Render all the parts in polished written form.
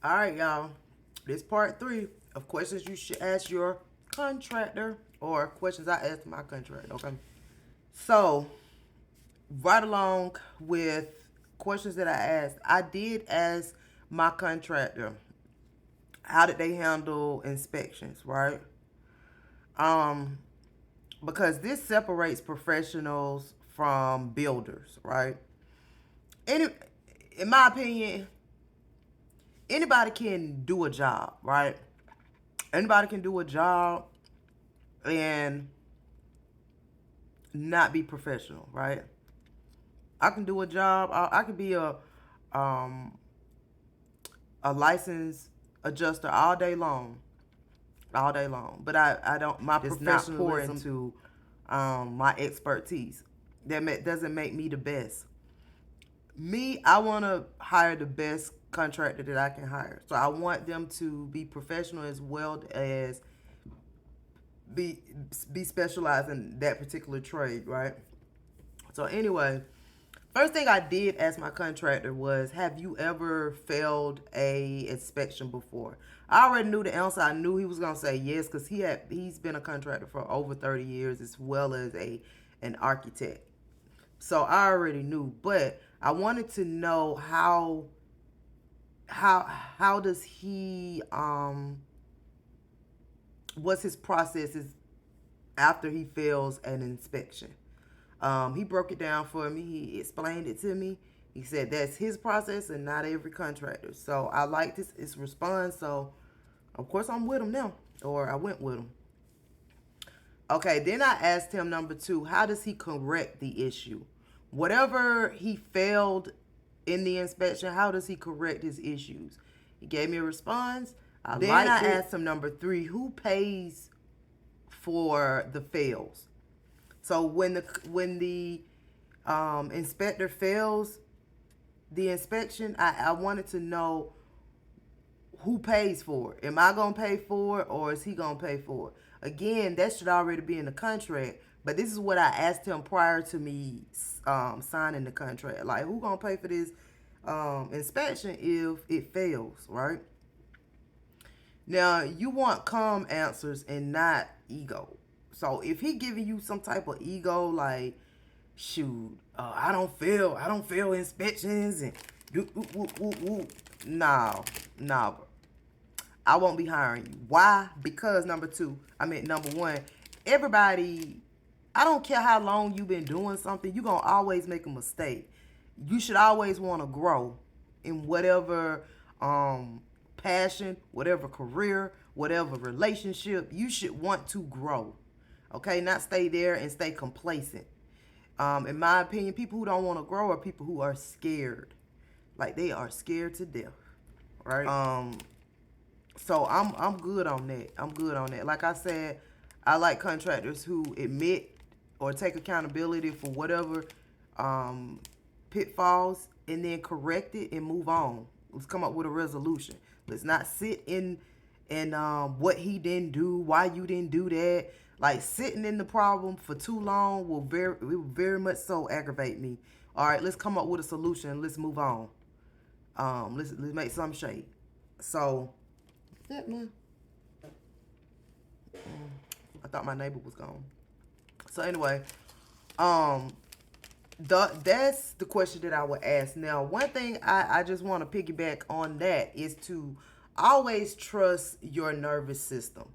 All right, y'all. This part 3 of questions you should ask your contractor or questions I asked my contractor. Okay. So, right along with questions that I asked, I did ask my contractor how did they handle inspections, right? Um, because this separates professionals from builders, right? Any, in my opinion, anybody can do a job, right? Anybody can do a job and not be professional, right? I can do a job. I could be um, a licensed adjuster all day long. But I don't. My professionalism not pour into my expertise. Doesn't make me the best. Me, I want to hire the best contractor that I can hire. So I want them to be professional as well as be be specialized in that particular trade, right? So anyway, first thing I did ask my contractor was, have you ever failed a inspection before? I already knew the answer. I knew he was gonna say yes because he's been a contractor for over 30 years as well as an architect. So I already knew, but I wanted to know how does he what's his process is after he fails an inspection. He broke it down for me. He explained it to me. He said that's his process and not every contractor. So I liked his response. So of course I'm with him now, or I went with him. Okay, then I asked him number 2, how does he correct the issue? Whatever he failed in the inspection, how does he correct his issues? He gave me a response. Then I asked him number 3, who pays for the fails? So when the inspector fails the inspection, I wanted to know who pays for it. Am I gonna pay for it or is he gonna pay for it? Again, that should already be in the contract. But this is what I asked him prior to me signing the contract. Like, who gonna pay for this inspection if it fails, right? Now, you want calm answers and not ego. So if he giving you some type of ego, like, shoot, I don't fail inspections and no, no, bro. I won't be hiring you. Why? Because number 1, everybody, I don't care how long you've been doing something, you're going to always make a mistake. You should always want to grow in whatever passion, whatever career, whatever relationship. You should want to grow. Okay? Not stay there and stay complacent. In my opinion, people who don't want to grow are people who are scared. Like, they are scared to death. Right? So I'm good on that. I'm good on that. Like I said, I like contractors who admit or take accountability for whatever pitfalls and then correct it and move on. Let's come up with a resolution. Let's not sit in what he didn't do, why you didn't do that. Like, sitting in the problem for too long will very much so aggravate me. All right, let's come up with a solution. Let's move on. Let's make some shape. So that man. I thought my neighbor was gone. So anyway, um, that's the question that I would ask. Now, one thing I just want to piggyback on that is to always trust your nervous system.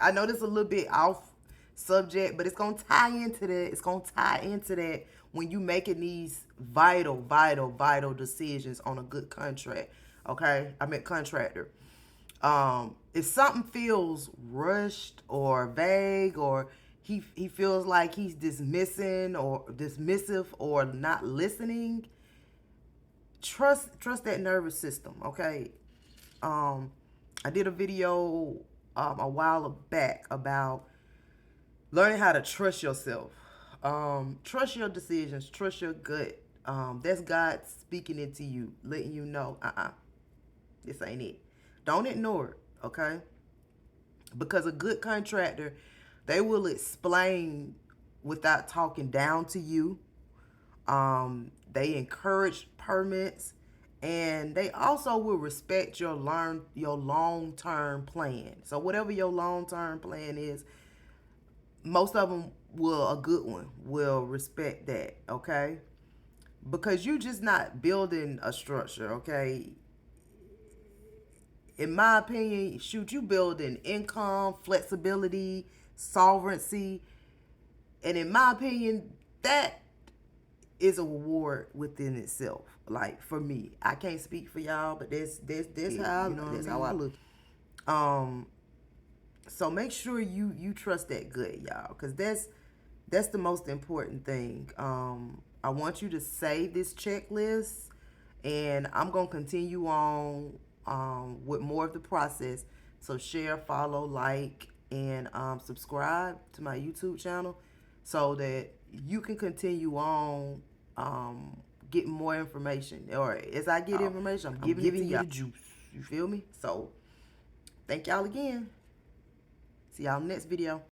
I know this is a little bit off subject, but it's gonna tie into that. It's gonna tie into that when you making these vital decisions on a good contract. Okay, I meant contractor. If something feels rushed or vague, or he feels like he's dismissing or dismissive or not listening, trust that nervous system. Okay. I did a video a while back about learning how to trust yourself. Trust your decisions, trust your gut. That's God speaking into you, letting you know, this ain't it. Don't ignore it, okay? Because a good contractor, they will explain without talking down to you. They encourage permits And they also will respect your long-term plan. So whatever your long-term plan is, most of them will, a good one, will respect that, okay? Because you're just not building a structure, okay? In my opinion, shoot, you building income, flexibility, sovereignty. And in my opinion, that is a reward within itself. Like for me, I can't speak for y'all, but that's how you know that's how I look. So make sure you trust that gut, y'all, because that's the most important thing. I want you to save this checklist, and I'm gonna continue on with more of the process. So share, follow, like, and subscribe to my YouTube channel so that you can continue on getting more information. Or as I get information, I'm giving you the juice. You feel me? So thank y'all again. See y'all in the next video.